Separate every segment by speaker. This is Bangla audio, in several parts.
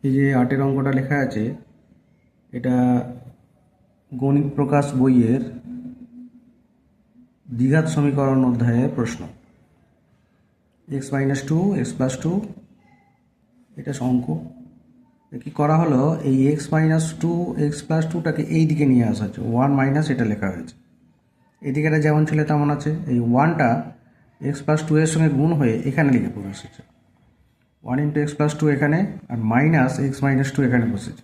Speaker 1: এই যে 8 অঙ্কটা লেখা আছে, এটা গণিত প্রকাশ বইয়ের দ্বিঘাত সমীকরণ অধ্যায়ের প্রশ্ন। x-2 x+2 এটা অঙ্ক। কি করা হলো, এই x-2 x+2টাকে এই দিকে নিয়ে আসা হচ্ছে, 1 মাইনাস এটা লেখা হয়েছে। এদিকে যেমন ছিল তেমন আছে। এই 1টা x+2 এর সঙ্গে গুণ হয়ে এখানে লিখে পড়ে এসেছে, 1 × x+2 এখানে, আর মাইনাস x-2 এখানে বসেছে।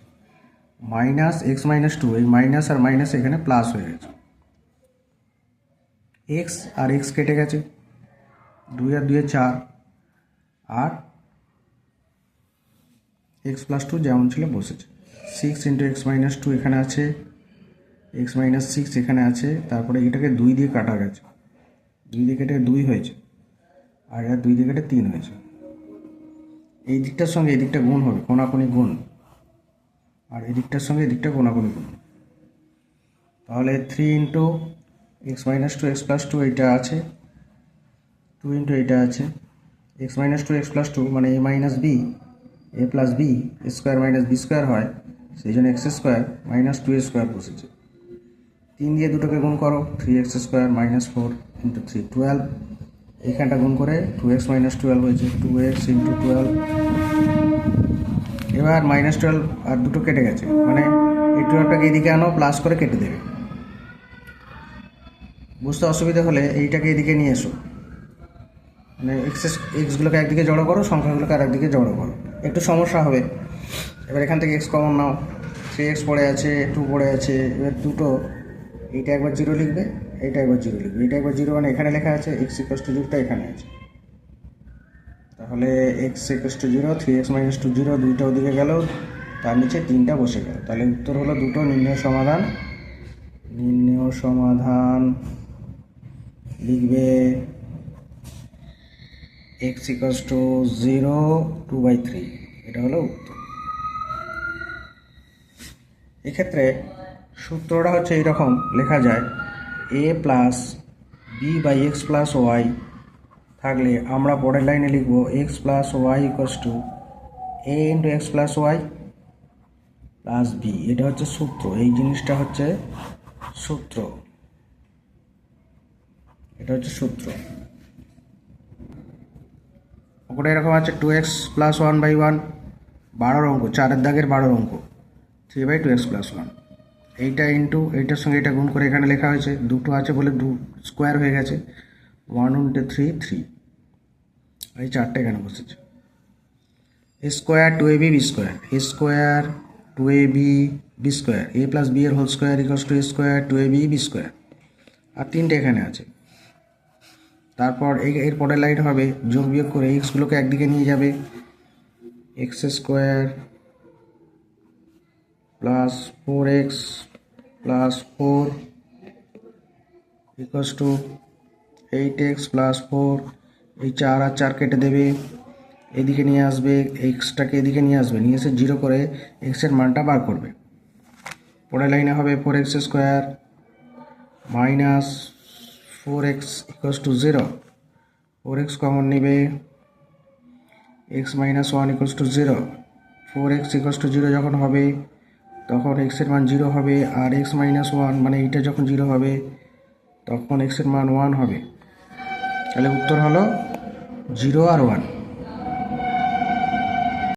Speaker 1: মাইনাস x-2, এই মাইনাস আর মাইনাস এখানে প্লাস হয়ে গেছে। এক্স আর এক্স কেটে গেছে, 2 আর 2 4, আর x+2 যেমন ছিল বসেছে। 6 × x-2 এখানে আছে, x-6 এখানে আছে। তারপরে এটাকে 2 দিয়ে কাটা গেছে, 2 দিয়ে কেটে 2 হয়েছে, আর এটা 2 দিয়ে কেটে 3 হয়েছে। এই দিকটার সঙ্গে এই দিকটা গুণ হবে, কোণাকুণি গুণ, আর এই দিকটার সঙ্গে এই দিকটা কোণাকুণি গুণ। তাহলে 3 × x-2 x+2 এইটা আছে, 2 × এইটা আছে। x-2 x+2 মানে a minus b, a plus b square minus b square হয়, সেই জন্য x² মাইনাস 2a² বসেছে। 3 দিয়ে দুটোকে গুণ করো, 3x² মাইনাস 4 × 3 12। এইখানটা গুণ করে 2x - 12 হয়েছে, 2x × 12। এবার -12 আর দুটো কেটে গেছে, মানে এই 12টাকে এদিকে আনো, প্লাস করে কেটে দেবে। বুঝতে অসুবিধা হলে এইটাকে এদিকে নিয়ে এসো, মানে এক্সগুলোকে একদিকে জড়ো করো, সংখ্যাগুলোকে আর একদিকে জড়ো করো, একটু সমস্যা হবে। এবার এখান থেকে এক্স কমন নাও, 3x পড়ে আছে, 2 পড়ে আছে। এবার দুটো, এইটা একবার 0 লিখবে, এইটা একবার 0 লিখবে। এইটা একবার 0 মানে এখানে লেখা আছে, x = 0টা এখানে আছে। তাহলে x = 0, 3x - 2 0, 2টা ওদিকে গেল, তার নিচে 3টা বসে গেল। তাহলে উত্তর হলো দুটো নির্ণয় সমাধান। নির্ণয় সমাধান লিখবে x = 0, 2/3, এটা হলো উত্তর। এক্ষেত্রে সূত্রটা হচ্ছে এইরকম লেখা যায়, a + b/x + y থাকলে আমরা পরের লাইনে লিখব x + y = a × x + y + b। এটা হচ্ছে সূত্র, এই জিনিসটা হচ্ছে সূত্র, এটা হচ্ছে সূত্র। ওটা এরকম আছে, 2x + 1/1, 12 অঙ্ক, 4-এর দাগের 12 অঙ্ক, 3/2x + 1। এইটা ইন্টু এইটার সঙ্গে এটা গুণ করে এখানে লেখা হয়েছে, দুটো আছে বলে 2 স্কোয়ার হয়ে গেছে, 1 × 3 3, এই 4টে এখানে বসেছে। Square 2ab b square, square 2ab b square, a + b এর whole square = square 2ab b square, আর 3টে এখানে আছে। তারপর এর পরের লাইন হবে যোগ বিয়োগ করে, এক্সগুলোকে একদিকে নিয়ে যাবে, x² + 4x + 4 = 8x + 4। এই 4 আর 4 কেটে দেবে, এদিকে নিয়ে আসবে, এক্সটাকে এদিকে নিয়ে আসবে, নিয়ে এসে 0 করে এক্সের মানটা বার করবে। পরের লাইনে হবে 4x² - 4x = 0, 4x কমন নেবে, x - 1 = 0। 4x = 0 যখন হবে, তখন এক্সের মান 0 হবে, আর x - 1 মানে এইটা যখন 0 হবে, তখন এক্সের মান 1 হবে। তাহলে উত্তর হলো 0 আর 1।